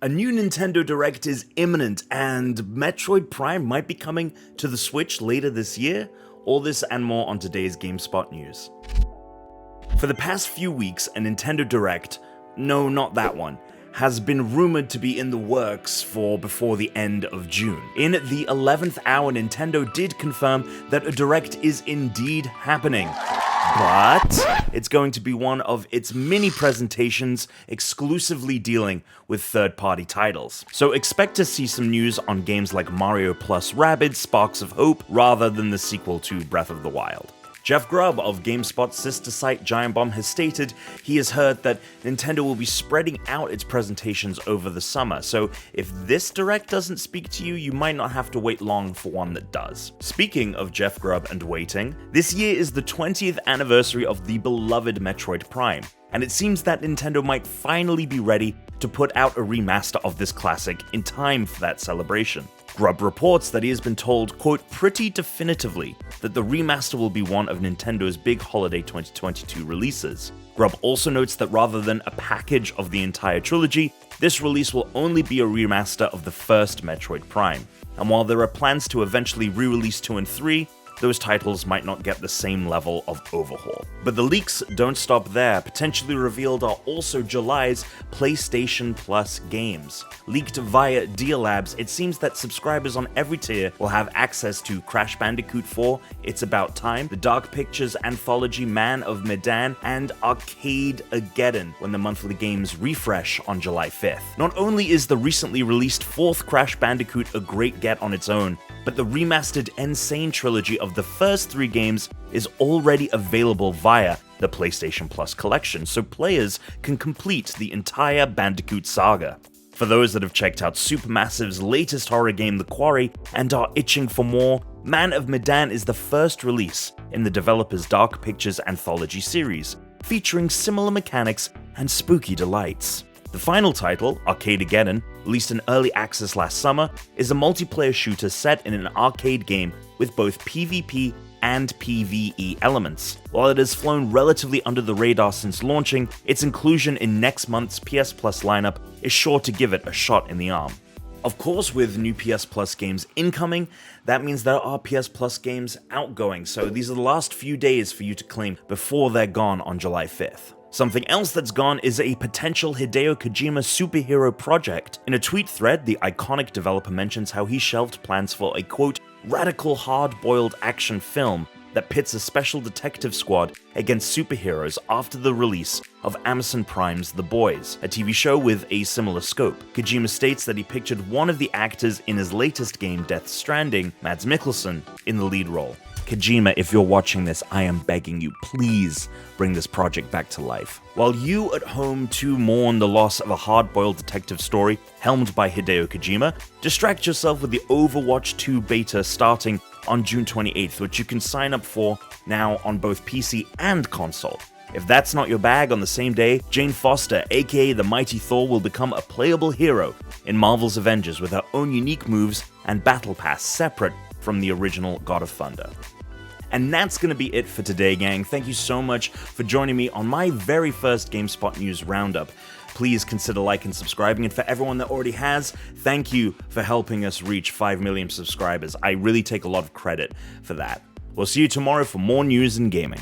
A new Nintendo Direct is imminent, and Metroid Prime might be coming to the Switch later this year. All this and more on today's GameSpot news. For the past few weeks, a Nintendo Direct, no, not that one, has been rumored to be in the works for before the end of June. In the 11th hour, Nintendo did confirm that a Direct is indeed happening. But it's going to be one of its mini presentations exclusively dealing with third-party titles. So expect to see some news on games like Mario plus Rabbids Sparks of Hope rather than the sequel to Breath of the Wild. Jeff Grubb of GameSpot's sister site Giant Bomb has stated he has heard that Nintendo will be spreading out its presentations over the summer, so if this Direct doesn't speak to you, you might not have to wait long for one that does. Speaking of Jeff Grubb and waiting, this year is the 20th anniversary of the beloved Metroid Prime, and it seems that Nintendo might finally be ready to put out a remaster of this classic in time for that celebration. Grubb reports that he has been told, quote, pretty definitively that the remaster will be one of Nintendo's big holiday 2022 releases. Grubb also notes that rather than a package of the entire trilogy, this release will only be a remaster of the first Metroid Prime. And while there are plans to eventually re-release 2 and 3, those titles might not get the same level of overhaul. But the leaks don't stop there. Potentially revealed are also July's PlayStation Plus games. Leaked via Deal Labs, it seems that subscribers on every tier will have access to Crash Bandicoot 4, It's About Time, the Dark Pictures anthology Man of Medan, and Arcade-ageddon when the monthly games refresh on July 5th. Not only is the recently released 4th Crash Bandicoot a great get on its own, but the remastered Insane trilogy of the first 3 games is already available via the PlayStation Plus collection, so players can complete the entire Bandicoot saga. For those that have checked out Supermassive's latest horror game The Quarry and are itching for more, Man of Medan is the first release in the developer's Dark Pictures anthology series, featuring similar mechanics and spooky delights. The final title, Arcade-ageddon, released in early access last summer, is a multiplayer shooter set in an arcade game with both PvP and PvE elements. While it has flown relatively under the radar since launching, its inclusion in next month's PS Plus lineup is sure to give it a shot in the arm. Of course, with new PS Plus games incoming, that means there are PS Plus games outgoing, so these are the last few days for you to claim before they're gone on July 5th. Something else that's gone is a potential Hideo Kojima superhero project. In a tweet thread, the iconic developer mentions how he shelved plans for a, quote, radical hard-boiled action film that pits a special detective squad against superheroes after the release of Amazon Prime's The Boys, a TV show with a similar scope. Kojima states that he pictured one of the actors in his latest game, Death Stranding, Mads Mikkelsen, in the lead role. Kojima, if you're watching this, I am begging you, please bring this project back to life. While you at home too mourn the loss of a hard-boiled detective story helmed by Hideo Kojima, distract yourself with the Overwatch 2 beta starting on June 28th, which you can sign up for now on both PC and console. If that's not your bag, on the same day, Jane Foster, aka the Mighty Thor, will become a playable hero in Marvel's Avengers with her own unique moves and battle pass separate from the original God of Thunder. And that's going to be it for today, gang. Thank you so much for joining me on my very first GameSpot News Roundup. Please consider liking and subscribing, and for everyone that already has, thank you for helping us reach 5 million subscribers. I really take a lot of credit for that. We'll see you tomorrow for more news and gaming.